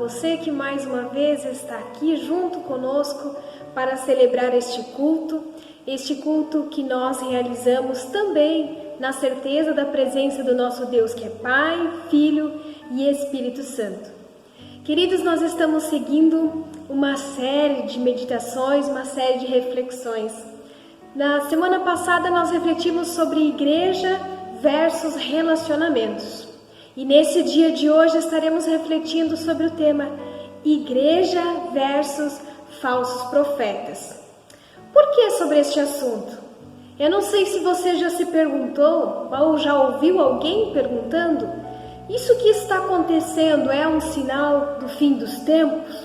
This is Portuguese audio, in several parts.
você que mais uma vez está aqui junto conosco para celebrar este culto que nós realizamos também na certeza da presença do nosso Deus, que é Pai, Filho e Espírito Santo. Queridos, nós estamos seguindo uma série de meditações, uma série de reflexões. Na semana passada nós refletimos sobre igreja versus relacionamentos. E nesse dia de hoje estaremos refletindo sobre o tema igreja versus falsos profetas. Por que sobre este assunto? Eu não sei se você já se perguntou ou já ouviu alguém perguntando: isso que está acontecendo é um sinal do fim dos tempos?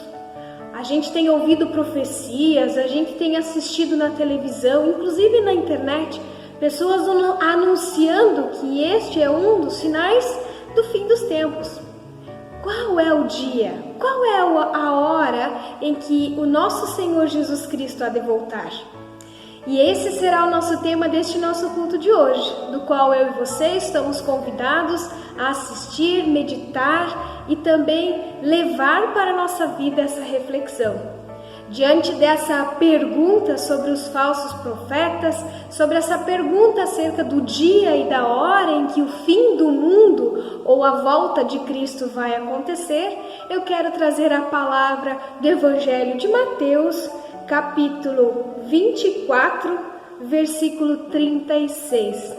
A gente tem ouvido profecias, a gente tem assistido na televisão, inclusive na internet, pessoas anunciando que este é um dos sinais do fim dos tempos. Qual é o dia? Qual é a hora em que o nosso Senhor Jesus Cristo há de voltar? E esse será o nosso tema deste nosso culto de hoje, do qual eu e você estamos convidados a assistir, meditar e também levar para a nossa vida essa reflexão. Diante dessa pergunta sobre os falsos profetas, sobre essa pergunta acerca do dia e da hora em que o fim do mundo ou a volta de Cristo vai acontecer, eu quero trazer a palavra do Evangelho de Mateus, capítulo 24, versículo 36.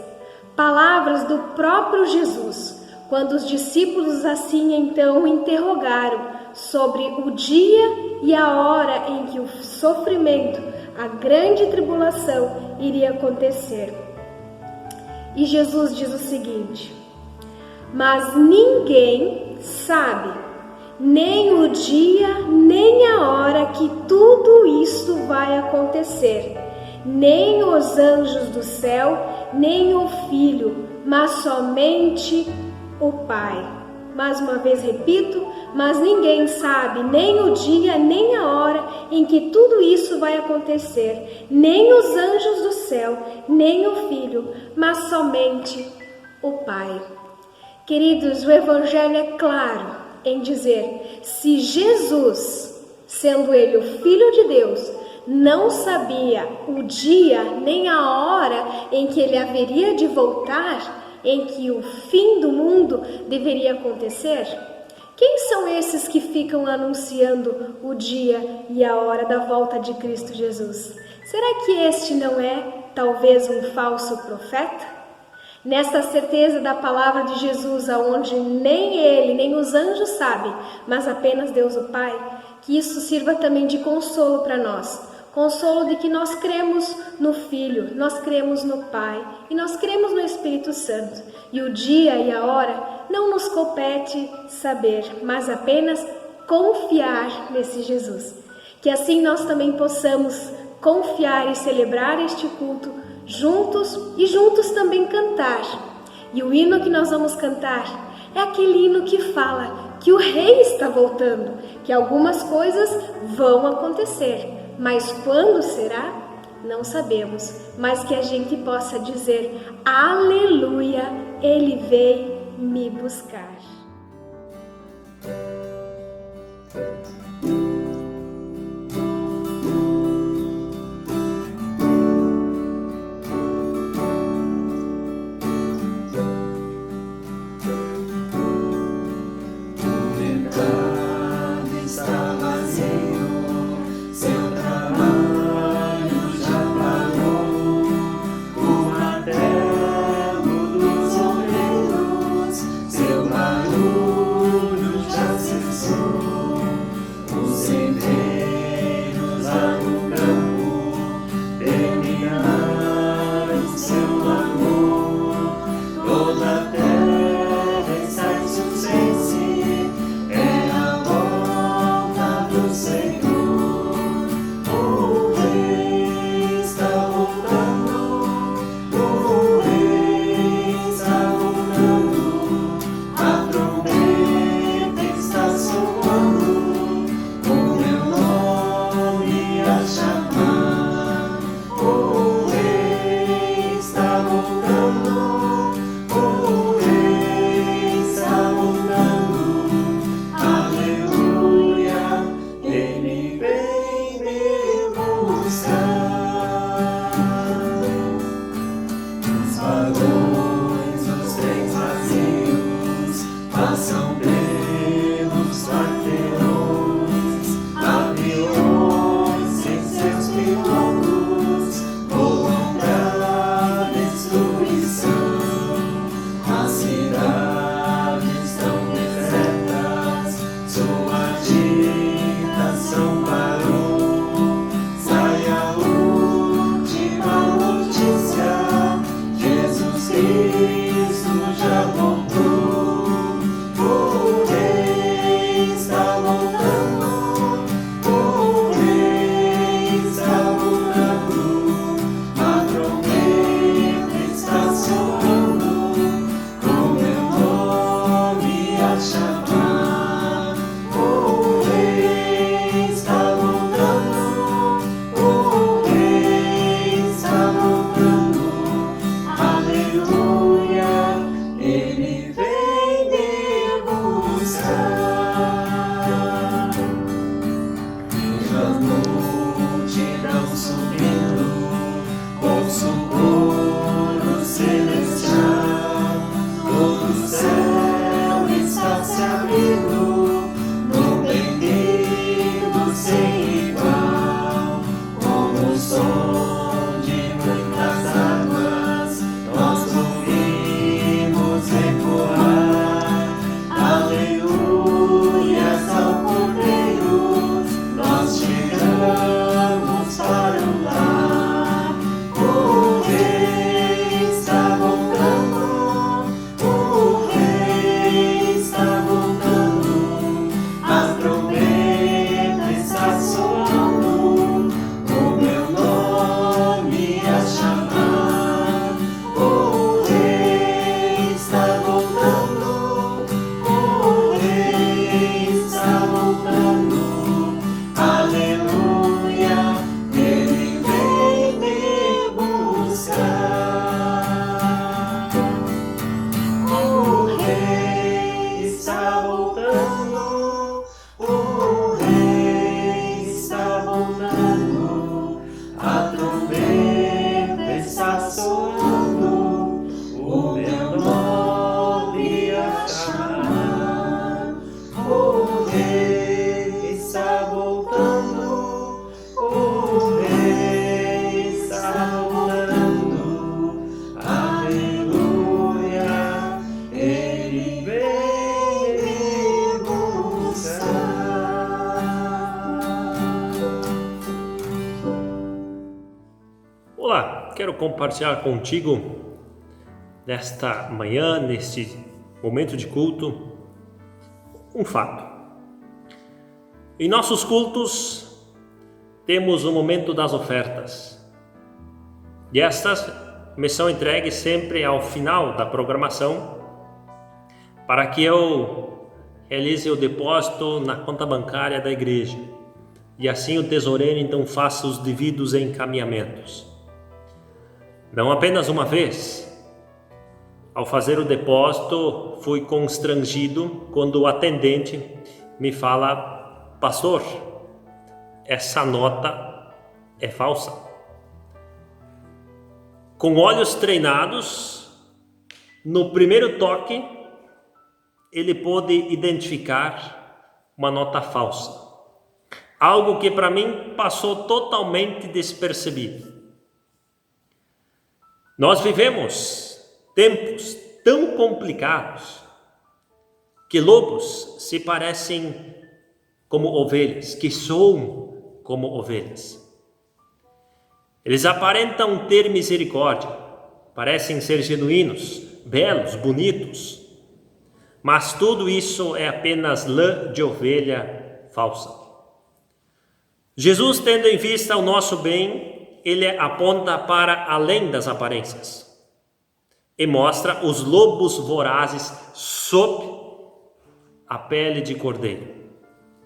Palavras do próprio Jesus, quando os discípulos assim então interrogaram sobre o dia e a hora em que o sofrimento, a grande tribulação iria acontecer. E Jesus diz o seguinte: mas ninguém sabe nem o dia nem a hora que tudo isto vai acontecer, nem os anjos do céu, nem o Filho, mas somente o Pai. Mais uma vez repito, mas ninguém sabe nem o dia nem a hora em que tudo isso vai acontecer, nem os anjos do céu, nem o Filho, mas somente o Pai. Queridos, o Evangelho é claro em dizer: se Jesus, sendo ele o Filho de Deus, não sabia o dia nem a hora em que ele haveria de voltar, em que o fim do mundo deveria acontecer, quem são esses que ficam anunciando o dia e a hora da volta de Cristo Jesus? Será que este não é talvez um falso profeta? Nesta certeza da palavra de Jesus, aonde nem ele, nem os anjos sabem, mas apenas Deus o Pai, que isso sirva também de consolo para nós. Consolo de que nós cremos no Filho, nós cremos no Pai e nós cremos no Espírito Santo. E o dia e a hora não nos compete saber, mas apenas confiar nesse Jesus. Que assim nós também possamos confiar e celebrar este culto juntos e juntos também cantar. E o hino que nós vamos cantar é aquele hino que fala que o Rei está voltando, que algumas coisas vão acontecer. Mas quando será? Não sabemos, mas que a gente possa dizer: aleluia, ele veio me buscar. Seu trombeta está soando, o meu nome a chamar. O Rei está voltando, o Rei está voltando. Aleluia, Ele vem me buscar. O Rei está voltando, o Rei está voltando. A trombeta está soando, o meu nome a chamar. O Rei está voltando, o Rei está voltando. Aleluia, Ele vem me buscar. Olá, quero compartilhar contigo nesta manhã, neste momento de culto, um fato. Em nossos cultos temos o momento das ofertas, e estas me são entregues sempre ao final da programação para que eu realize o depósito na conta bancária da igreja, e assim o tesoureiro então faça os devidos encaminhamentos. Não apenas uma vez, ao fazer o depósito, fui constrangido quando o atendente me fala: pastor, essa nota é falsa. Com olhos treinados, no primeiro toque, ele pôde identificar uma nota falsa. Algo que para mim passou totalmente despercebido. Nós vivemos tempos tão complicados que lobos se parecem como ovelhas, que soam como ovelhas. Eles aparentam ter misericórdia, parecem ser genuínos, belos, bonitos, mas tudo isso é apenas lã de ovelha falsa. Jesus, tendo em vista o nosso bem, ele aponta para além das aparências e mostra os lobos vorazes sob a pele de cordeiro.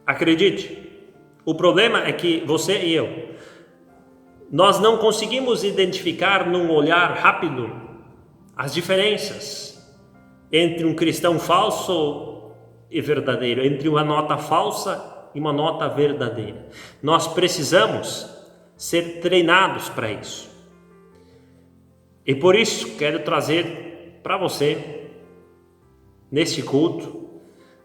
Acredite, o problema é que você e eu, nós não conseguimos identificar num olhar rápido as diferenças entre um cristão falso e verdadeiro, entre uma nota falsa e uma nota verdadeira. Nós precisamos ser treinados para isso. E por isso quero trazer para você, neste culto,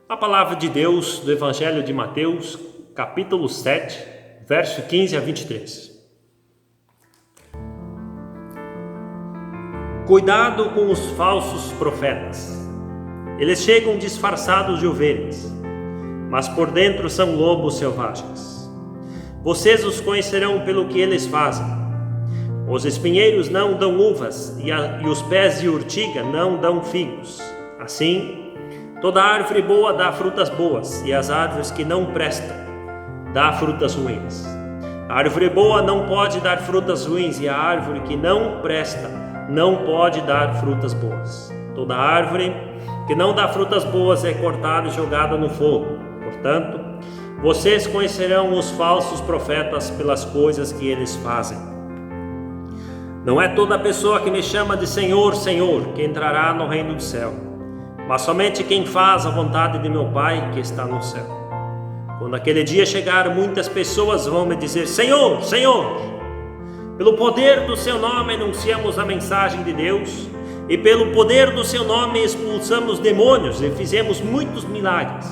a palavra de Deus do Evangelho de Mateus, capítulo 7, verso 15 a 23. Cuidado com os falsos profetas. Eles chegam disfarçados de ovelhas, mas por dentro são lobos selvagens. Vocês os conhecerão pelo que eles fazem. Os espinheiros não dão uvas e os pés de urtiga não dão figos. Assim, toda árvore boa dá frutas boas, e as árvores que não prestam dá frutas ruins. A árvore boa não pode dar frutas ruins, e a árvore que não presta não pode dar frutas boas. Toda árvore que não dá frutas boas é cortada e jogada no fogo. Portanto, vocês conhecerão os falsos profetas pelas coisas que eles fazem. Não é toda pessoa que me chama de Senhor, Senhor, que entrará no reino do céu, mas somente quem faz a vontade de meu Pai que está no céu. Quando aquele dia chegar, muitas pessoas vão me dizer: Senhor, Senhor, pelo poder do seu nome anunciamos a mensagem de Deus, e pelo poder do seu nome expulsamos demônios e fizemos muitos milagres.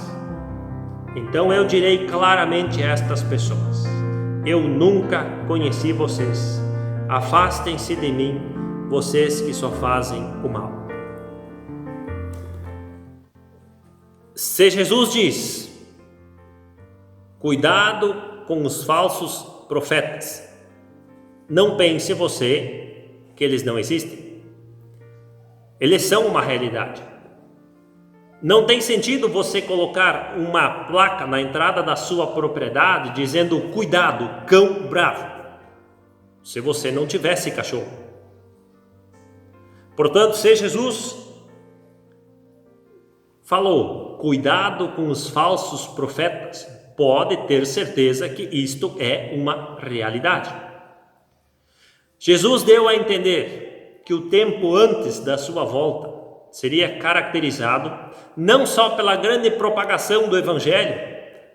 Então eu direi claramente a estas pessoas: eu nunca conheci vocês. Afastem-se de mim, vocês que só fazem o mal. Se Jesus diz: cuidado com os falsos profetas, não pense você que eles não existem. Eles são uma realidade. Não tem sentido você colocar uma placa na entrada da sua propriedade dizendo: cuidado, cão bravo, se você não tivesse cachorro. Portanto, se Jesus falou: cuidado com os falsos profetas, pode ter certeza que isto é uma realidade. Jesus deu a entender que o tempo antes da sua volta seria caracterizado não só pela grande propagação do Evangelho,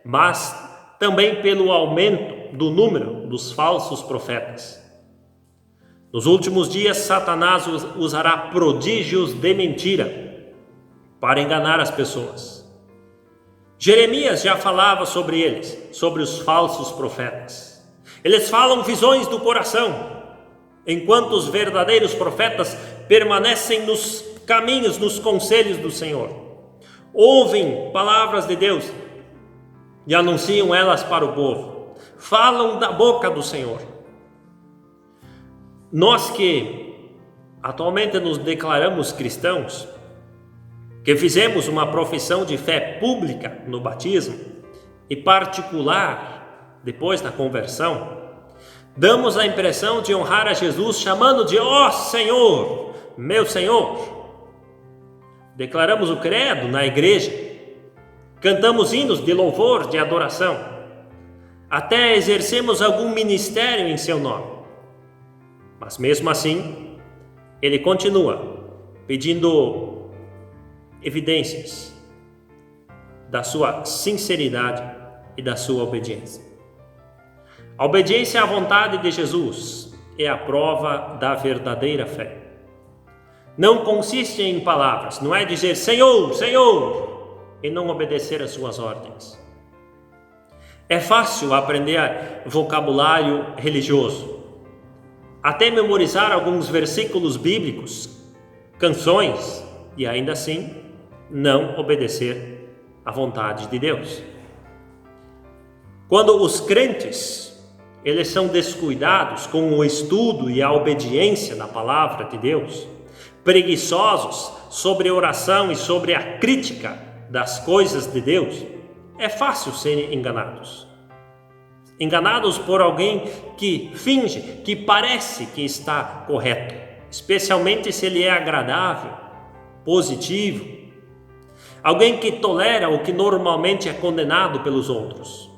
mas também pelo aumento do número dos falsos profetas. Nos últimos dias, Satanás usará prodígios de mentira para enganar as pessoas. Jeremias já falava sobre eles, sobre os falsos profetas. Eles falam visões do coração, enquanto os verdadeiros profetas permanecem nos caminhos, nos conselhos do Senhor. Ouvem palavras de Deus e anunciam elas para o povo. Falam da boca do Senhor. Nós que atualmente nos declaramos cristãos, que fizemos uma profissão de fé pública no batismo e particular depois da conversão, damos a impressão de honrar a Jesus chamando de ó Senhor, meu Senhor. Declaramos o credo na igreja, cantamos hinos de louvor, de adoração, até exercemos algum ministério em seu nome. Mas mesmo assim, ele continua pedindo evidências da sua sinceridade e da sua obediência. A obediência à vontade de Jesus é a prova da verdadeira fé. Não consiste em palavras, não é dizer Senhor, Senhor, e não obedecer às suas ordens. É fácil aprender vocabulário religioso, até memorizar alguns versículos bíblicos, canções, e ainda assim não obedecer à vontade de Deus. Quando os crentes, eles são descuidados com o estudo e a obediência na palavra de Deus, preguiçosos sobre a oração e sobre a crítica das coisas de Deus, é fácil serem enganados. Enganados por alguém que finge, que parece que está correto, especialmente se ele é agradável, positivo, alguém que tolera o que normalmente é condenado pelos outros.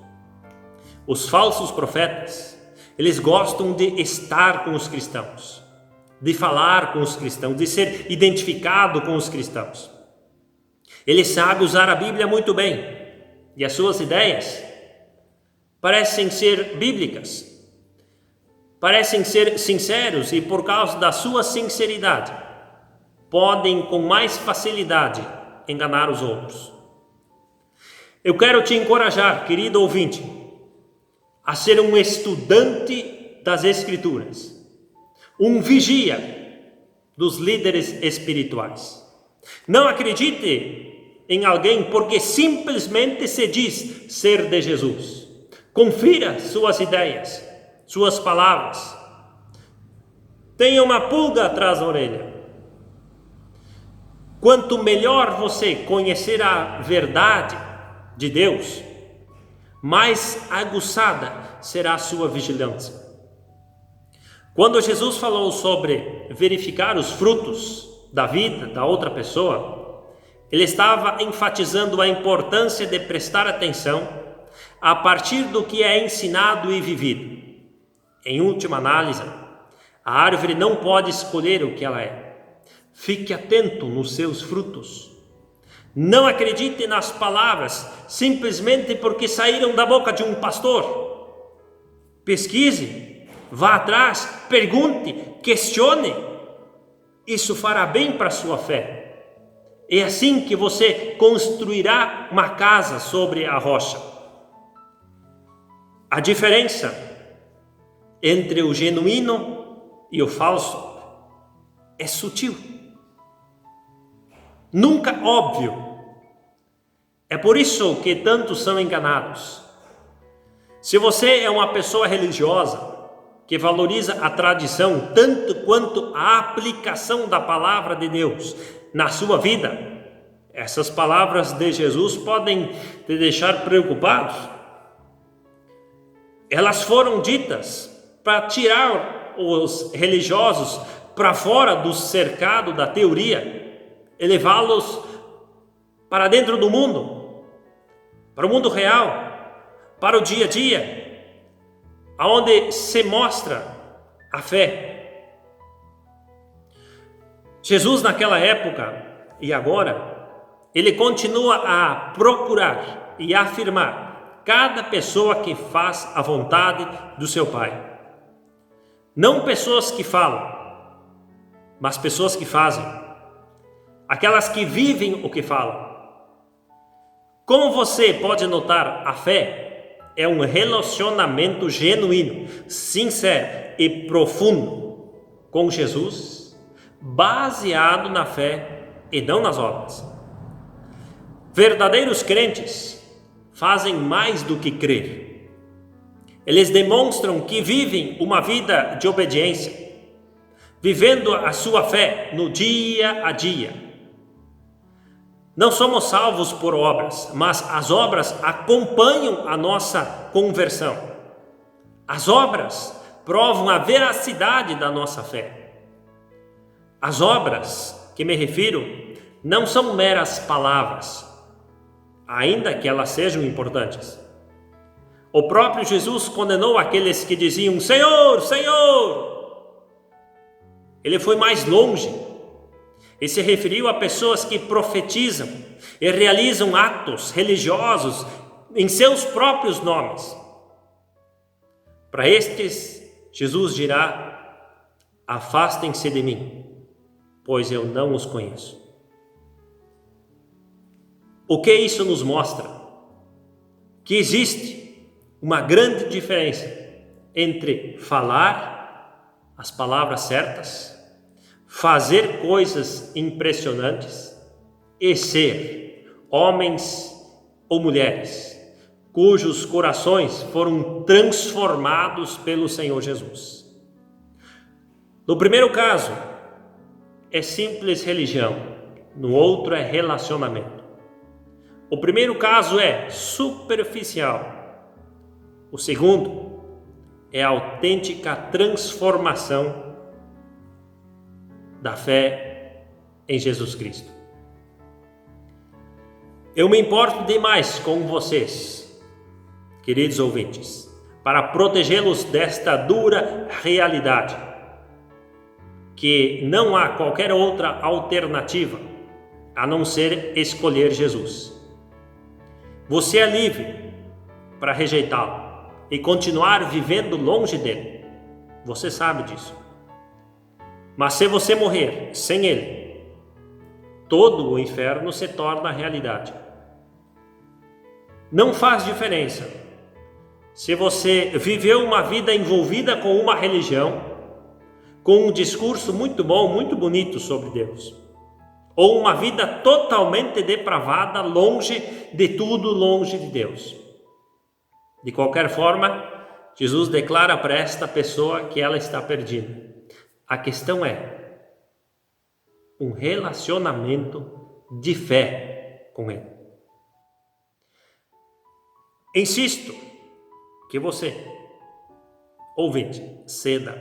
Os falsos profetas, eles gostam de estar com os cristãos, de falar com os cristãos, de ser identificado com os cristãos. Ele sabe usar a Bíblia muito bem, e as suas ideias parecem ser bíblicas, parecem ser sinceros, e por causa da sua sinceridade, podem com mais facilidade enganar os outros. Eu quero te encorajar, querido ouvinte, a ser um estudante das Escrituras, um vigia dos líderes espirituais. Não acredite em alguém porque simplesmente se diz ser de Jesus. Confira suas ideias, suas palavras. Tenha uma pulga atrás da orelha. Quanto melhor você conhecer a verdade de Deus, mais aguçada será a sua vigilância. Quando Jesus falou sobre verificar os frutos da vida da outra pessoa, ele estava enfatizando a importância de prestar atenção a partir do que é ensinado e vivido. Em última análise, a árvore não pode escolher o que ela é. Fique atento nos seus frutos. Não acredite nas palavras simplesmente porque saíram da boca de um pastor. Pesquise, vá atrás, pergunte, questione. Isso fará bem para a sua fé. É assim que você construirá uma casa sobre a rocha. A diferença entre o genuíno e o falso é sutil, nunca óbvio. É por isso que tantos são enganados. Se você é uma pessoa religiosa que valoriza a tradição tanto quanto a aplicação da palavra de Deus na sua vida, Essas palavras de Jesus podem te deixar preocupado. Elas foram ditas para tirar os religiosos para fora do cercado da teoria e levá-los para dentro do mundo, para o mundo real, para o dia a dia, aonde se mostra a fé. Jesus naquela época e agora, ele continua a procurar e afirmar cada pessoa que faz a vontade do seu Pai. Não pessoas que falam, mas pessoas que fazem. Aquelas que vivem o que falam. Como você pode notar, a fé é um relacionamento genuíno, sincero e profundo com Jesus, baseado na fé e não nas obras. Verdadeiros crentes fazem mais do que crer. Eles demonstram que vivem uma vida de obediência, vivendo a sua fé no dia a dia. Não somos salvos por obras, mas as obras acompanham a nossa conversão. As obras provam a veracidade da nossa fé. As obras que me refiro não são meras palavras, ainda que elas sejam importantes. O próprio Jesus condenou aqueles que diziam: Senhor, Senhor. Ele foi mais longe e se referiu a pessoas que profetizam e realizam atos religiosos em seus próprios nomes. Para estes, Jesus dirá: afastem-se de mim, pois eu não os conheço. O que isso nos mostra? Que existe uma grande diferença entre falar as palavras certas, fazer coisas impressionantes e ser homens ou mulheres cujos corações foram transformados pelo Senhor Jesus. No primeiro caso, é simples religião, no outro é relacionamento. O primeiro caso é superficial. O segundo é a autêntica transformação da fé em Jesus Cristo. Eu me importo demais com vocês, queridos ouvintes, para protegê-los desta dura realidade, que não há qualquer outra alternativa a não ser escolher Jesus. Você é livre para rejeitá-lo e continuar vivendo longe dele. Você sabe disso. Mas se você morrer sem ele, todo o inferno se torna realidade. Não faz diferença se você viveu uma vida envolvida com uma religião, com um discurso muito bom, muito bonito sobre Deus, ou uma vida totalmente depravada, longe de tudo, longe de Deus. De qualquer forma, Jesus declara para esta pessoa que ela está perdida. A questão é um relacionamento de fé com Ele. Insisto que você, ouvinte, ceda,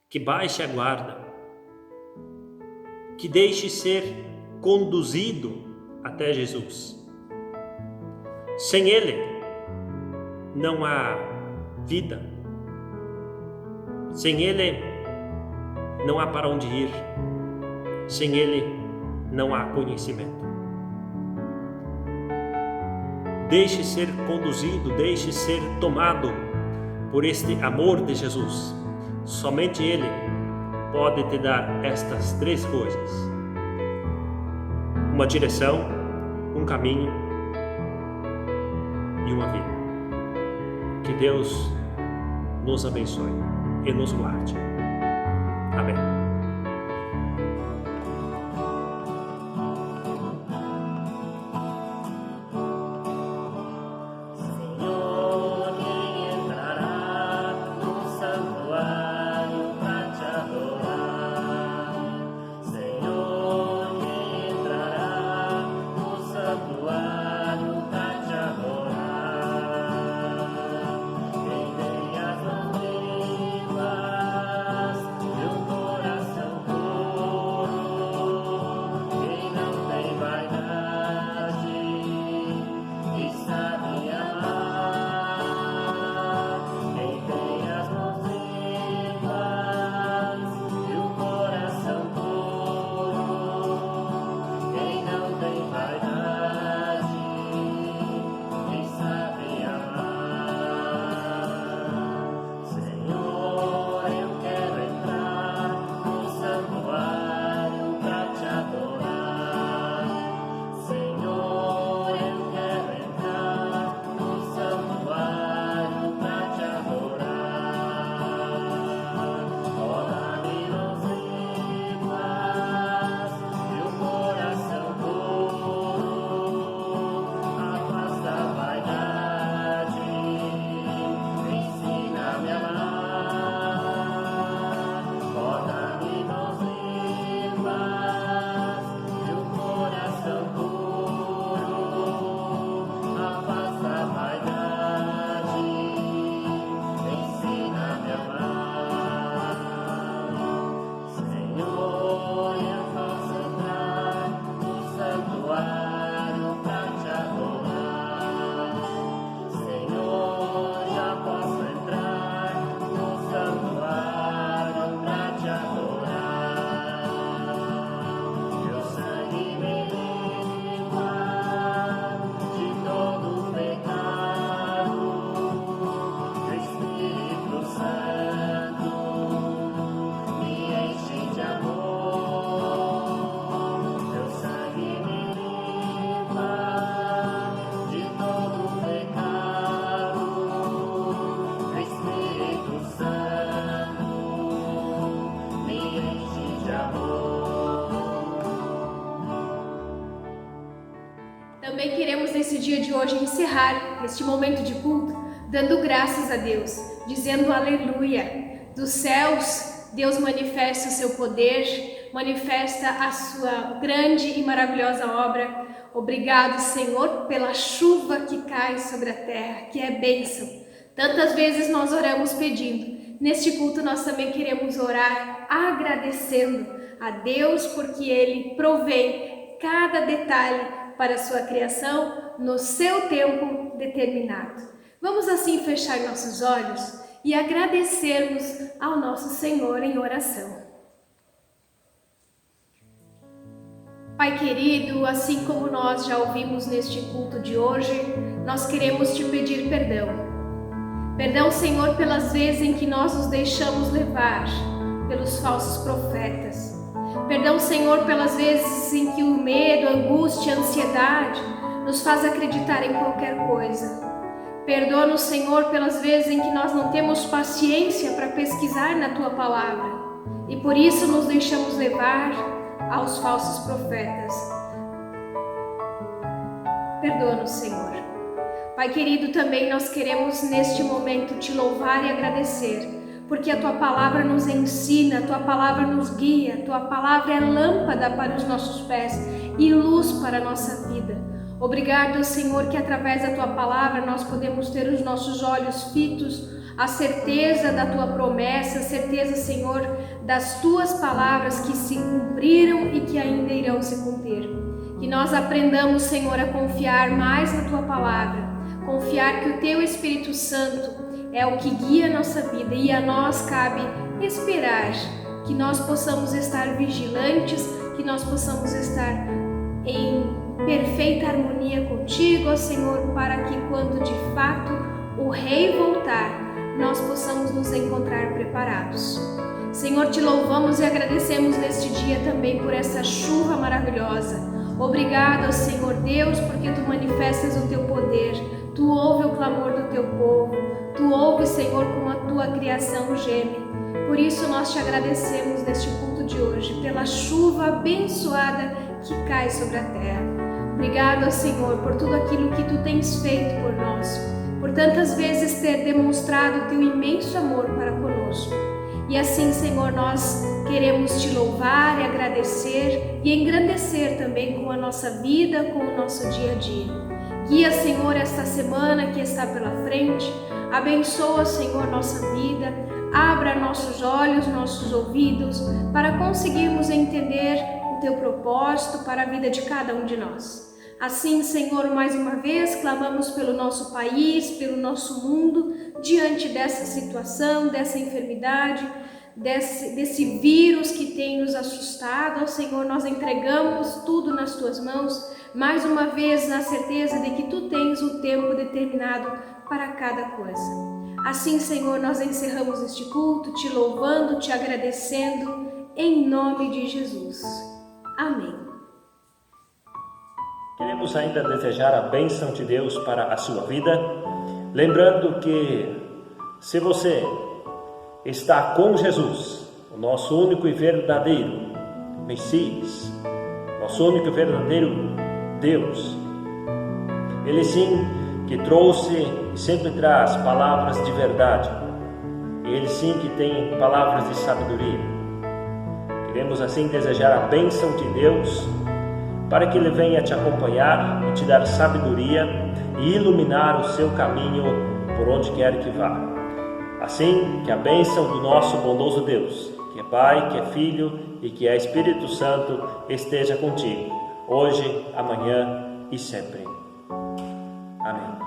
que baixe a guarda, que deixe ser conduzido até Jesus. Sem Ele não há vida. Sem Ele não há para onde ir. Sem Ele não há conhecimento. Deixe ser conduzido, deixe ser tomado por este amor de Jesus. Somente Ele pode te dar estas três coisas: uma direção, um caminho e uma vida. Que Deus nos abençoe e nos guarde. Amém. Senhor, que entrará encerrar este momento de culto dando graças a Deus, dizendo aleluia. Dos céus, Deus manifesta o seu poder, manifesta a sua grande e maravilhosa obra. Obrigado, Senhor, pela chuva que cai sobre a terra, que é bênção. Tantas vezes nós oramos pedindo. Neste culto nós também queremos orar agradecendo a Deus porque Ele provém cada detalhe para a sua criação no seu tempo determinado. Vamos assim fechar nossos olhos e agradecermos ao nosso Senhor em oração. Pai querido, assim como nós já ouvimos neste culto de hoje, nós queremos te pedir perdão. Perdão, Senhor, pelas vezes em que nós nos deixamos levar pelos falsos profetas. Perdão, Senhor, pelas vezes em que o medo, a angústia, a ansiedade nos faz acreditar em qualquer coisa. Perdoa-nos, Senhor, pelas vezes em que nós não temos paciência para pesquisar na Tua Palavra e por isso nos deixamos levar aos falsos profetas. Perdoa-nos, Senhor. Pai querido, também nós queremos neste momento Te louvar e agradecer, porque a Tua Palavra nos ensina, a Tua Palavra nos guia, a Tua Palavra é lâmpada para os nossos pés e luz para a nossa vida. Obrigado, Senhor, que através da Tua Palavra nós podemos ter os nossos olhos fitos, a certeza da Tua promessa, a certeza, Senhor, das Tuas palavras que se cumpriram e que ainda irão se cumprir. Que nós aprendamos, Senhor, a confiar mais na Tua Palavra, confiar que o Teu Espírito Santo é o que guia a nossa vida e a nós cabe esperar que nós possamos estar vigilantes, que nós possamos estar em perfeita harmonia contigo, ó Senhor, para que quando de fato o Rei voltar, nós possamos nos encontrar preparados. Senhor, Te louvamos e agradecemos neste dia também por essa chuva maravilhosa. Obrigado, ó Senhor Deus, porque Tu manifestas o Teu poder, Tu ouve o clamor do Teu povo, Tu ouve, Senhor, como a Tua criação geme. Por isso nós Te agradecemos neste culto de hoje, pela chuva abençoada que cai sobre a terra. Obrigado, Senhor, por tudo aquilo que Tu tens feito por nós, por tantas vezes ter demonstrado o Teu imenso amor para conosco. E assim, Senhor, nós queremos Te louvar e agradecer e engrandecer também com a nossa vida, com o nosso dia a dia. Guia, Senhor, esta semana que está pela frente, abençoa, Senhor, nossa vida, abra nossos olhos, nossos ouvidos, para conseguirmos entender o Teu propósito para a vida de cada um de nós. Assim, Senhor, mais uma vez, clamamos pelo nosso país, pelo nosso mundo, diante dessa situação, dessa enfermidade, desse vírus que tem nos assustado. Ó Senhor, nós entregamos tudo nas Tuas mãos, mais uma vez na certeza de que Tu tens o tempo determinado para cada coisa. Assim, Senhor, nós encerramos este culto, Te louvando, Te agradecendo, em nome de Jesus. Amém. Queremos ainda desejar a bênção de Deus para a sua vida, lembrando que se você está com Jesus, o nosso único e verdadeiro Messias, nosso único e verdadeiro Deus, Ele sim que trouxe e sempre traz palavras de verdade, Ele sim que tem palavras de sabedoria. Queremos assim desejar a bênção de Deus para que Ele venha te acompanhar e te dar sabedoria e iluminar o seu caminho por onde quer que vá. Assim, que a bênção do nosso bondoso Deus, que é Pai, que é Filho e que é Espírito Santo, esteja contigo, hoje, amanhã e sempre. Amém.